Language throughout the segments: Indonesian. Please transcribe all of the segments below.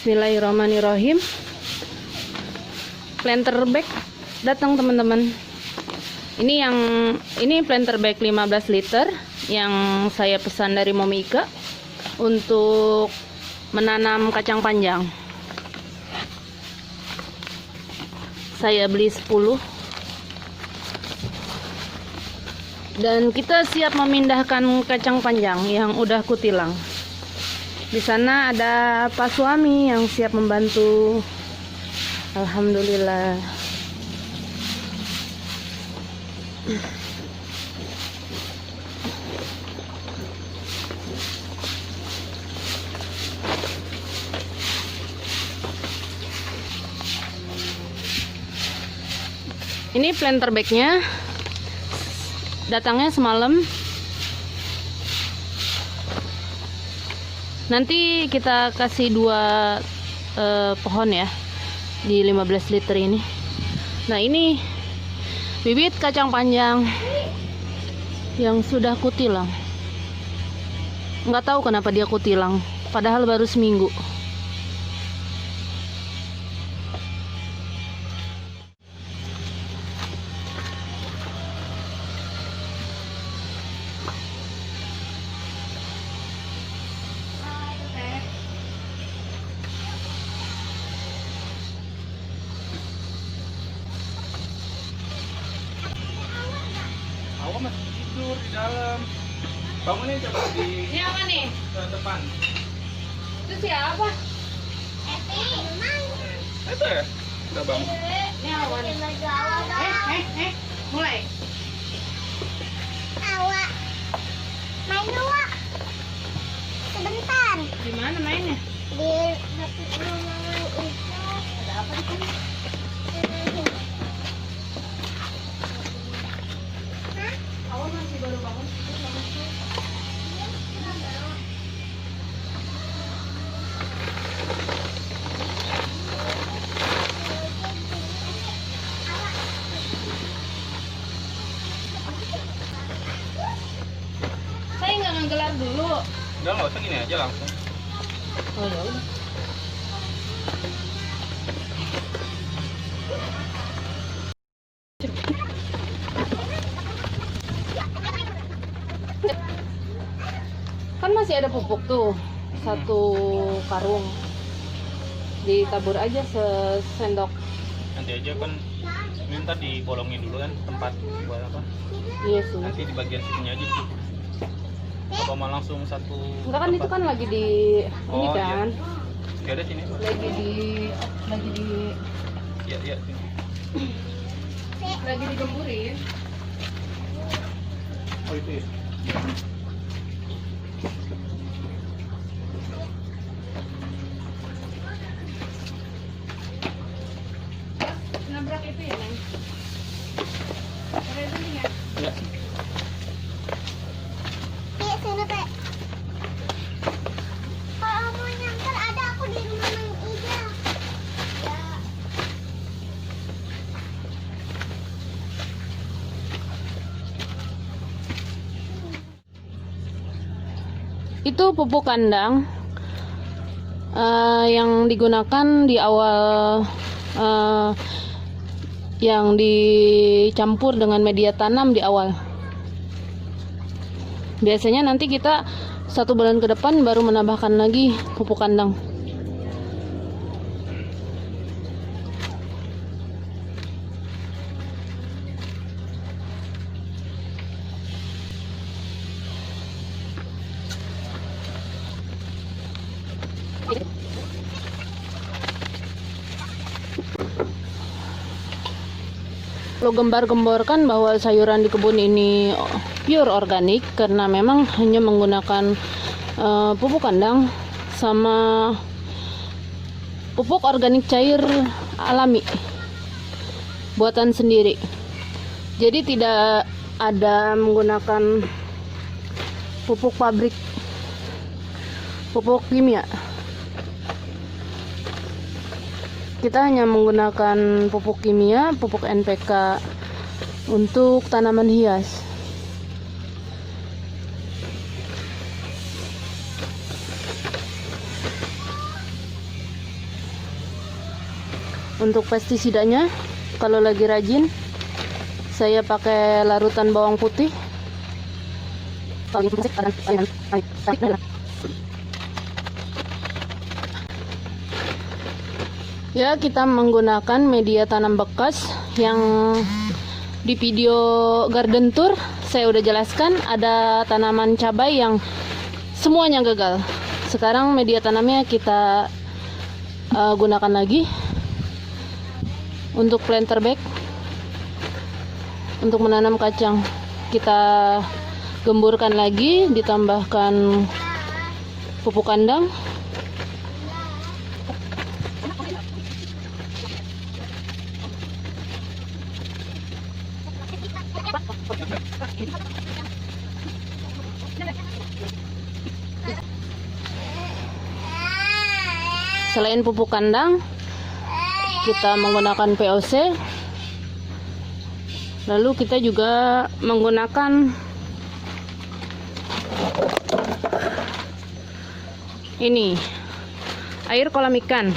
Bismillahirrahmanirrahim. Planter bag datang teman-teman. Ini planter bag 15 liter yang saya pesan dari Momi Ika untuk menanam kacang panjang. Saya beli 10. Dan kita siap memindahkan kacang panjang yang udah kutilang. Di sana ada Pak Suami yang siap membantu. Alhamdulillah. Ini planter bagnya datangnya semalam. Nanti kita kasih 2 pohon ya di 15 liter ini. Nah, ini bibit kacang panjang yang sudah kutilang. Nggak tahu kenapa dia kutilang, padahal baru seminggu. Awak masih tidur di dalam. Bangunin coba di Ini apa nih? depan. Itu siapa? Itu ya? Udah bangun. Ini awan. Mulai. Awak main dua sebentar Di mana mainnya? di rumah itu. Ada apa di sini? Awan masih baru bangun. Saya nggak ngegelar dulu. Udah nggak usah gini aja langsung. Oh ya udah. Kan masih ada pupuk tuh, 1 karung. Ditabur aja sesendok. Nanti aja kan ini ntar dibolongin dulu kan tempat buat apa? Iya sih. Nanti di bagian situnya aja. Apa mau langsung satu? Enggak kan itu tempat? kan lagi di ini Oh, kan. Iya. Gak ada sini. Lagi di Iya sini. lagi digemburin. Oh itu ya. Nabrak itu ya, Neng. Ada dulu ya. Ya. Pik, sini Pik. Kalau mau nyamper ada aku di rumah Mang Ija. Ya. Itu pupuk kandang yang digunakan di awal, yang dicampur dengan media tanam di awal. Biasanya nanti kita 1 bulan ke depan baru menambahkan lagi pupuk kandang. Lo gembar-gemborkan bahwa sayuran di kebun ini pure organik karena memang hanya menggunakan pupuk kandang sama pupuk organik cair alami buatan sendiri. Jadi tidak ada menggunakan pupuk pabrik, pupuk kimia. Kita hanya menggunakan pupuk kimia, pupuk NPK untuk tanaman hias. Untuk pestisidanya, kalau lagi rajin, saya pakai larutan bawang putih. Ya, kita menggunakan media tanam bekas yang di video garden tour saya udah jelaskan. Ada tanaman cabai yang semuanya gagal. Sekarang media tanamnya kita gunakan lagi untuk planter bag. Untuk menanam kacang, kita gemburkan lagi, ditambahkan pupuk kandang. Selain pupuk kandang, kita menggunakan POC. Lalu kita juga menggunakan ini, air kolam ikan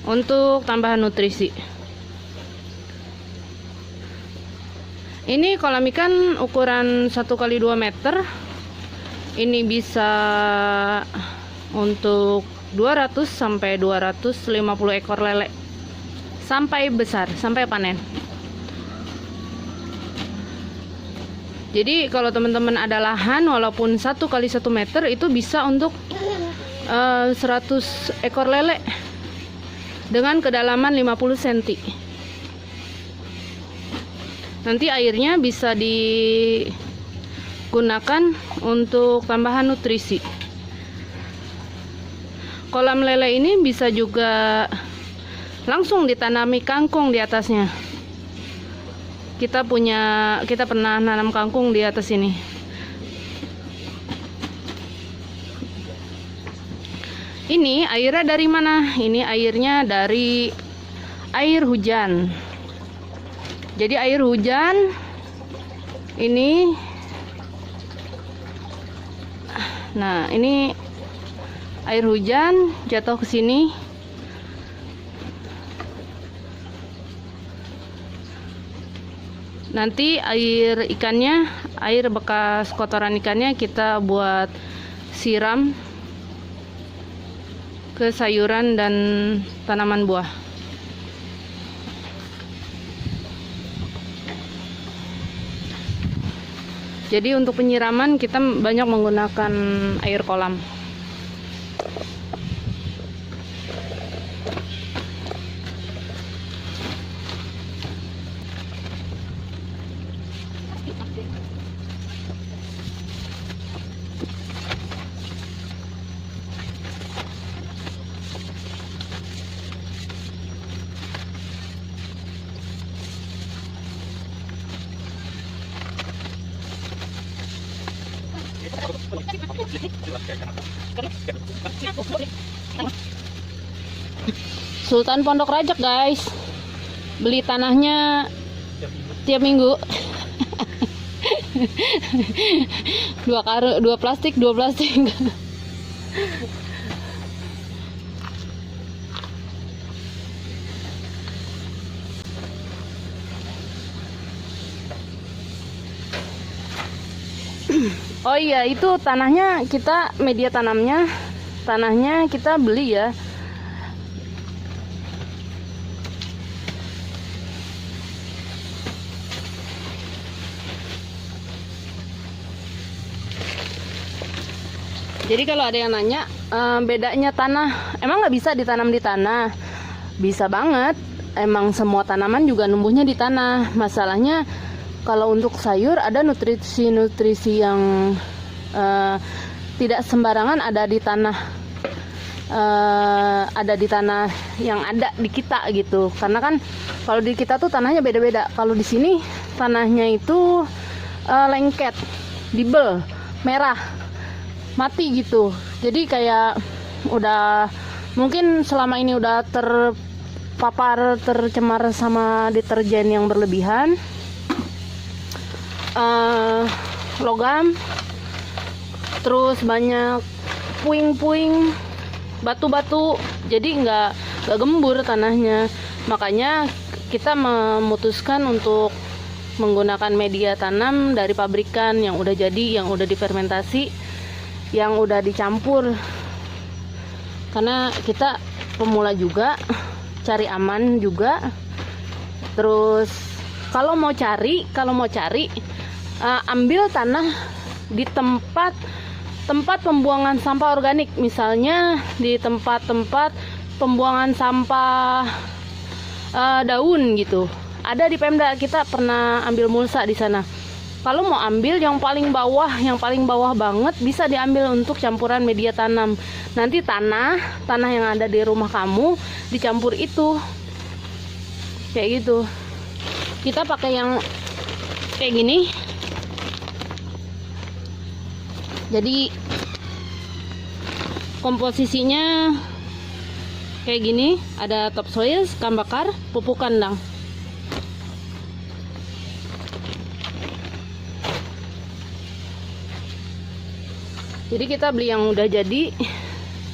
untuk tambahan nutrisi. Ini kolam ikan ukuran 1x2 meter. Ini bisa untuk 200 sampai 250 ekor lele sampai besar, sampai panen. Jadi kalau teman-teman ada lahan walaupun 1x1 meter, itu bisa untuk 100 ekor lele dengan kedalaman 50 cm. Nanti airnya bisa digunakan untuk tambahan nutrisi. Kolam lele ini bisa juga langsung ditanami kangkung di atasnya. Kita pernah nanam kangkung di atas ini. Ini airnya dari mana? Ini airnya dari air hujan. Jadi air hujan ini, nah ini air hujan jatuh ke sini. Nanti air ikannya, air bekas kotoran ikannya kita buat siram ke sayuran dan tanaman buah. Jadi untuk penyiraman kita banyak menggunakan air kolam. Sultan Pondok Rajak, guys. Beli tanahnya tiap minggu. dua plastik. Oh iya, itu tanahnya kita, media tanamnya, tanahnya kita beli ya. Jadi kalau ada yang nanya bedanya tanah, emang nggak bisa ditanam di tanah? Bisa banget, emang semua tanaman juga numbuhnya di tanah. Masalahnya kalau untuk sayur ada nutrisi-nutrisi yang tidak sembarangan ada di tanah, yang ada di kita gitu. Karena kan kalau di kita tuh tanahnya beda-beda. Kalau di sini tanahnya itu lengket, dibel, merah, mati gitu. Jadi kayak udah mungkin selama ini udah tercemar sama deterjen yang berlebihan, logam, terus banyak puing-puing batu-batu, jadi nggak gembur tanahnya. Makanya kita memutuskan untuk menggunakan media tanam dari pabrikan yang udah jadi, yang udah difermentasi, yang udah dicampur. Karena kita pemula juga, cari aman juga. Terus kalau mau cari ambil tanah di tempat pembuangan sampah organik, misalnya di tempat-tempat pembuangan sampah daun gitu. Ada di Pemda, kita pernah ambil mulsa di sana. Kalau mau ambil yang paling bawah banget, bisa diambil untuk campuran media tanam. Nanti tanah yang ada di rumah kamu dicampur itu, kayak gitu. Kita pakai yang kayak gini. Jadi komposisinya kayak gini, ada topsoil, sekam bakar, pupuk kandang. Jadi kita beli yang udah jadi,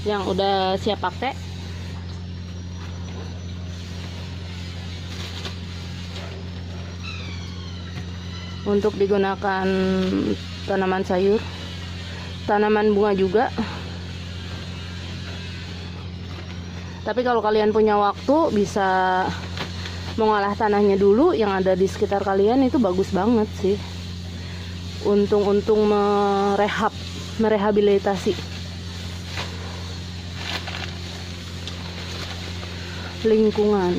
yang udah siap pakai. Untuk digunakan tanaman sayur, tanaman bunga juga. Tapi kalau kalian punya waktu, bisa mengolah tanahnya dulu yang ada di sekitar kalian, itu bagus banget sih. Untuk merehabilitasi lingkungan.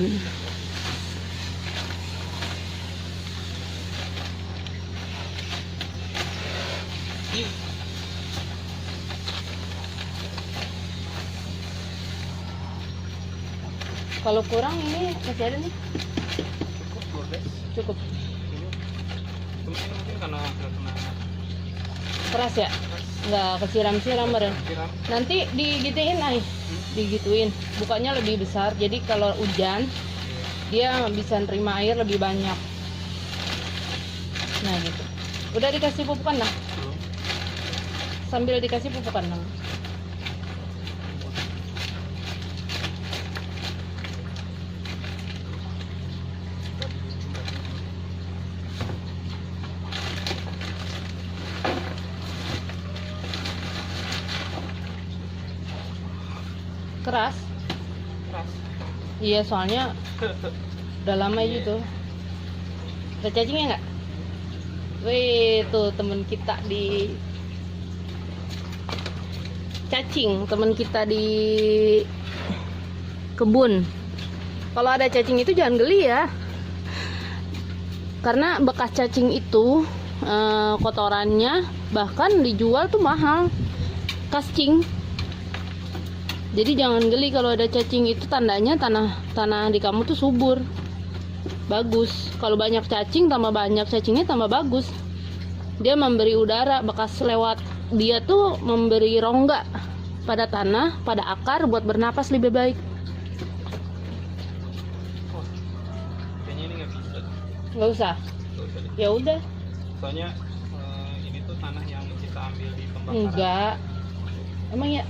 Kalau kurang ini masih ada nih. Cukup. Mungkin karena kena Keras ya? Nggak kesiram-siram bareng. Nanti digituin ay. Digituin. Bukanya lebih besar. Jadi kalau hujan dia bisa nerima air lebih banyak. Nah gitu. Udah dikasih pupuk kandang? Sambil dikasih pupuk kandang. Keras? Iya, soalnya udah lama gitu. Ada cacingnya nggak? Wih, tuh temen kita di temen kita di kebun. Kalau ada cacing itu jangan geli ya, karena bekas cacing itu kotorannya bahkan dijual tuh mahal, kascing. Jadi jangan geli kalau ada cacing, itu tandanya tanah di kamu tuh subur, bagus. Kalau banyak cacing, tambah banyak cacingnya tambah bagus. Dia memberi udara, bekas lewat dia tuh memberi rongga pada tanah, pada akar buat bernapas lebih baik. kayaknya ini nggak bisa. Nggak usah. Ya udah. Soalnya ini tuh tanah yang kita ambil di pembakaran. Enggak. Emang ya?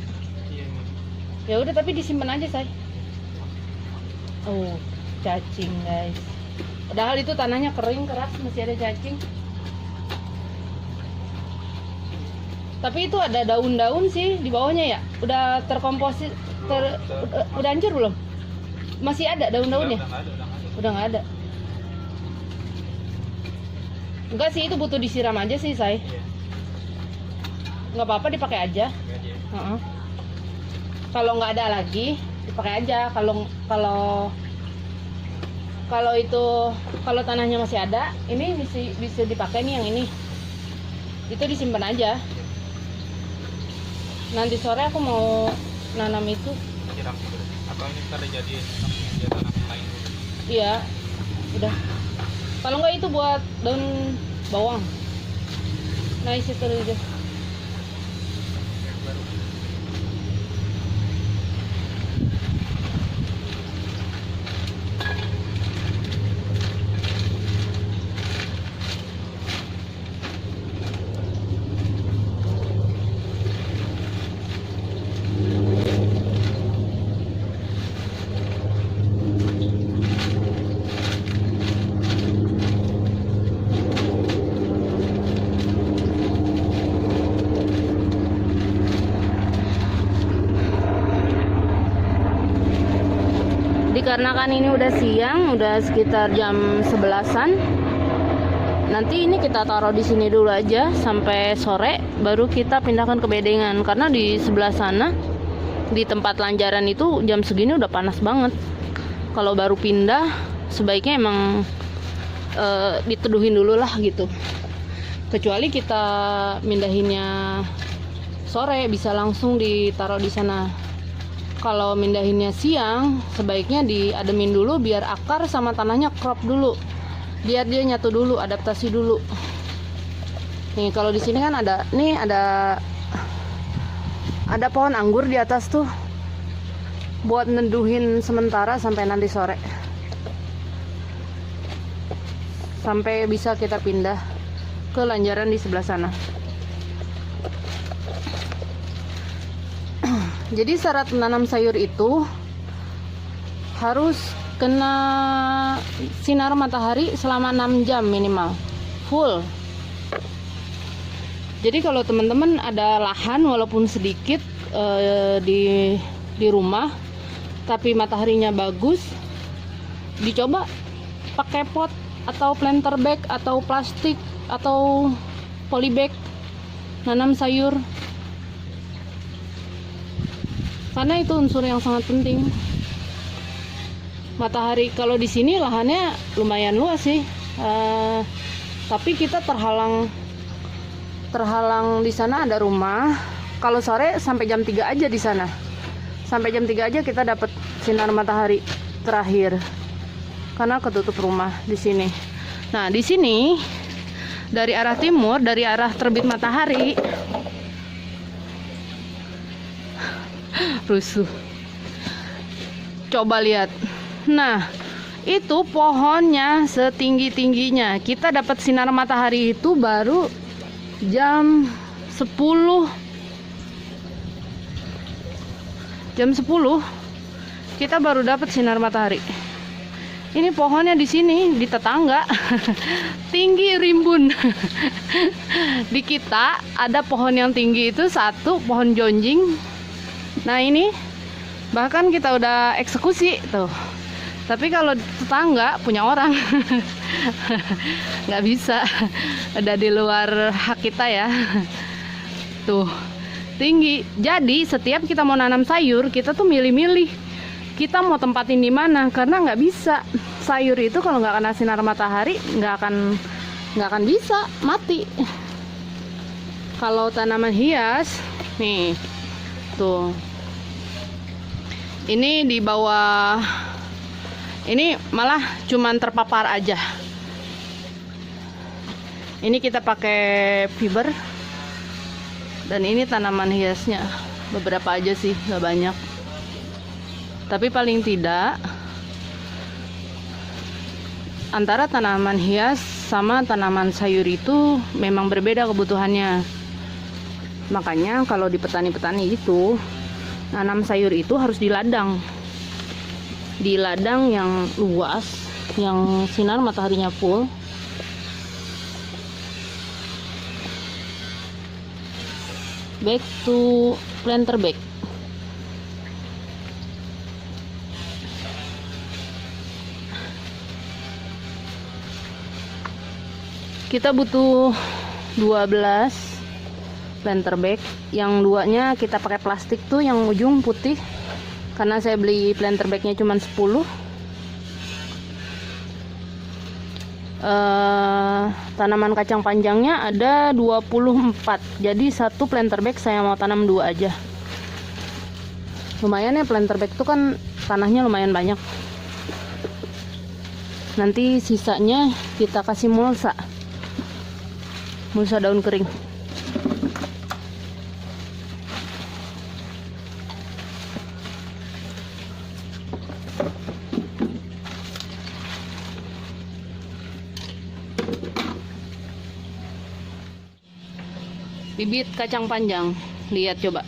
Iya, ini. Ya udah, tapi disimpan aja, say. Oh, cacing, guys. Padahal itu tanahnya kering, keras, masih ada cacing. Tapi itu ada daun-daun sih di bawahnya ya. Udah terkomposit, udah hancur belum? Masih ada daun-daunnya? Udah nggak ada. Enggak sih, itu butuh disiram aja sih, say. Iya. Nggak apa-apa, dipakai aja. Heeh. Kalau nggak ada lagi dipakai aja. Kalau tanahnya masih ada, ini bisa dipakai nih, yang ini. Itu disimpan aja. Nanti sore aku mau nanam itu. Siram dulu. Atau ini kita udah jadiin media tanam lain dulu. Iya, udah. Kalau nggak itu buat daun bawang. Nah, isi terus aja. dikarenakan ini udah siang, udah sekitar jam 11-an. Nanti ini kita taruh di sini dulu aja sampai sore, baru kita pindahkan ke bedengan. Karena di sebelah sana, di tempat lanjaran itu jam segini udah panas banget. Kalau baru pindah, sebaiknya emang diteduhin dulu lah gitu. Kecuali kita mindahinnya sore, bisa langsung ditaruh di sana. Kalau mindahinnya siang, sebaiknya diademin dulu biar akar sama tanahnya crop dulu. Biar dia nyatu dulu, adaptasi dulu. Nih kalau di sini kan ada pohon anggur di atas tuh, buat neduhin sementara sampai nanti sore, sampai bisa kita pindah ke lanjaran di sebelah sana. Jadi syarat menanam sayur itu harus kena sinar matahari selama 6 jam minimal, full. Jadi kalau teman-teman ada lahan walaupun sedikit di rumah, tapi mataharinya bagus, dicoba pakai pot atau planter bag atau plastik atau polybag nanam sayur. Karena itu unsur yang sangat penting. Matahari kalau di sini lahannya lumayan luas sih, tapi kita terhalang di sana ada rumah. Kalau sore sampai jam 3 aja di sana, sampai jam 3 aja kita dapat sinar matahari terakhir, karena ketutup rumah di sini. Nah di sini dari arah timur, dari arah terbit matahari, rusuh. Coba lihat. Nah, itu pohonnya setinggi-tingginya. Kita dapat sinar matahari itu baru jam 10. Jam 10 kita baru dapat sinar matahari. Ini pohonnya di sini, di tetangga. Tinggi rimbun. Di kita ada pohon yang tinggi itu satu, pohon jonjing. Nah, ini bahkan kita udah eksekusi tuh. Tapi kalau tetangga punya orang, nggak bisa, udah di luar hak kita ya. Tuh, tinggi. Jadi setiap kita mau nanam sayur, kita tuh milih-milih. Kita mau tempatin di mana, karena nggak bisa. Sayur itu kalau nggak kena sinar matahari, nggak akan bisa, mati. Kalau tanaman hias, nih, tuh. Ini di bawah. Ini malah cuman terpapar aja. Ini kita pakai fiber. Dan ini tanaman hiasnya. Beberapa aja sih, nggak banyak. Tapi paling tidak, antara tanaman hias sama tanaman sayur itu memang berbeda kebutuhannya. Makanya kalau di petani-petani itu, nanam sayur itu harus di ladang. Di ladang yang luas, yang sinar mataharinya full. Back to planter bag. Kita butuh 12 planter bag. Yang duanya kita pakai plastik tuh, yang ujung putih. Karena saya beli planter bagnya cuma 10. Tanaman kacang panjangnya ada 24. Jadi satu planter bag saya mau tanam 2 aja. Lumayan ya, planter bag itu kan tanahnya lumayan banyak. Nanti sisanya kita kasih mulsa daun kering. Bibit kacang panjang, lihat coba.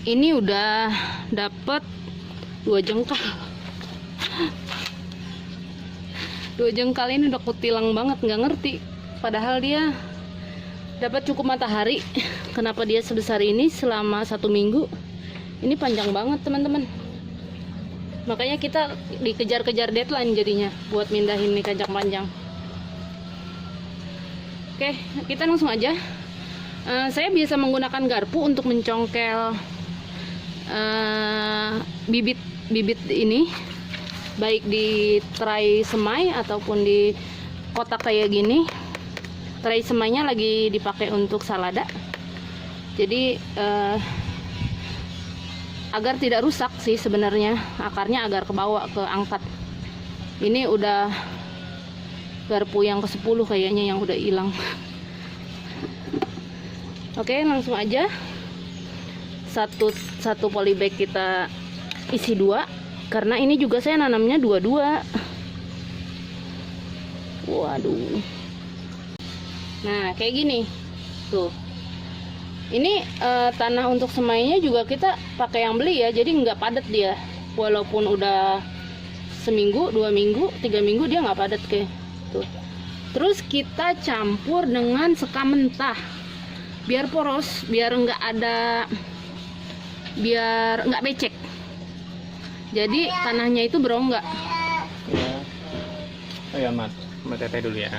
Ini udah dapet 2 jengkal. 2 jengkal ini udah kutilang banget, nggak ngerti. Padahal dia dapat cukup matahari. Kenapa dia sebesar ini selama 1 minggu? Ini panjang banget teman-teman. Makanya kita dikejar-kejar deadline jadinya buat mindahin nih kacang panjang. Oke, kita langsung aja. Saya biasa menggunakan garpu untuk mencongkel bibit ini, baik di tray semai ataupun di kotak kayak gini. Tray semainya lagi dipakai untuk salada. Jadi agar tidak rusak sih sebenarnya, akarnya agar kebawa, keangkat. Ini udah garpu yang ke-10 kayaknya yang udah hilang. Oke, langsung aja. Satu polybag kita isi 2, karena ini juga saya nanamnya 2-2. Waduh. Nah, kayak gini. Tuh. Ini tanah untuk semainya juga kita pakai yang beli ya, jadi nggak padat dia. Walaupun udah seminggu, 2 minggu, 3 minggu dia nggak padat kayak tuh. Terus kita campur dengan sekam mentah, biar poros, biar nggak becek. Jadi tanahnya itu berongga. Ya. Oh ya, Mat. Mat teteh dulu ya.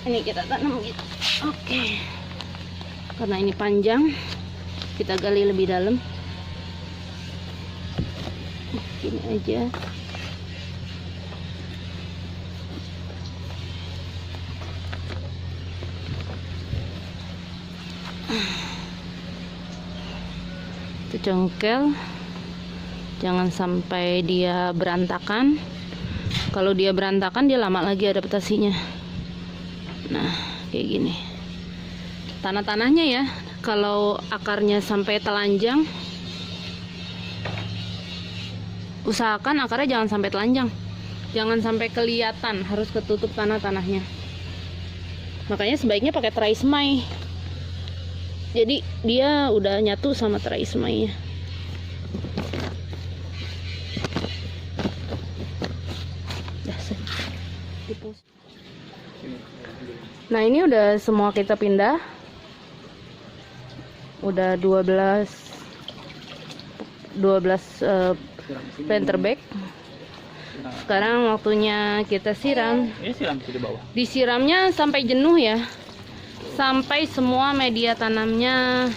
Ini kita tanam gitu. Oke. Karena ini panjang, kita gali lebih dalam. Gini aja. Itu congkel, jangan sampai dia berantakan. Kalau dia berantakan, dia lama lagi adaptasinya. Nah, kayak gini. Tanah-tanahnya ya, kalau akarnya sampai telanjang, usahakan akarnya jangan sampai telanjang, jangan sampai kelihatan, harus ketutup tanah-tanahnya. Makanya sebaiknya pakai tray semai, jadi dia udah nyatu sama tray semainya. Nah, ini udah semua kita pindah. Udah 12 planter bag. Sekarang waktunya kita siram. Ini siram di bawah. Disiramnya sampai jenuh ya, sampai semua media tanamnya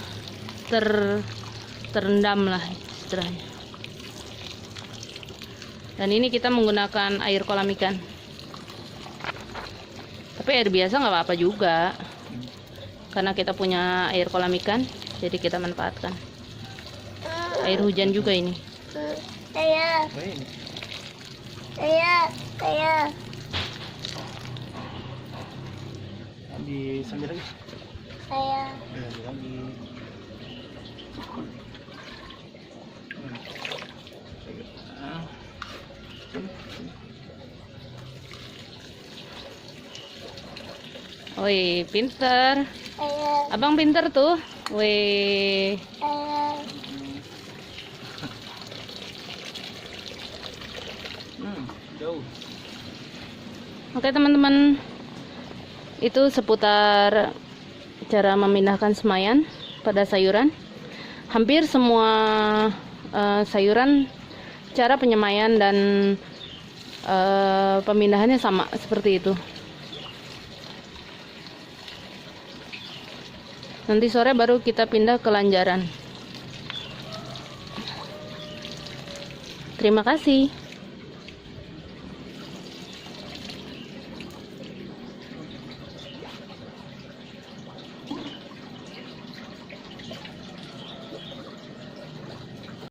terendam lah istilahnya. Dan ini kita menggunakan air kolam ikan, tapi air biasa nggak apa-apa juga, karena kita punya air kolam ikan, jadi kita manfaatkan. Air hujan juga ini. Saya. Di sambil lagi. Saya. Lagi. Wih, pinter. Saya. Abang pinter tuh. Wih. Jauh. Oke teman-teman, itu seputar cara memindahkan semaian pada sayuran. Hampir semua sayuran, cara penyemaian dan pemindahannya sama seperti itu. Nanti sore baru kita pindah ke lanjaran. Terima kasih.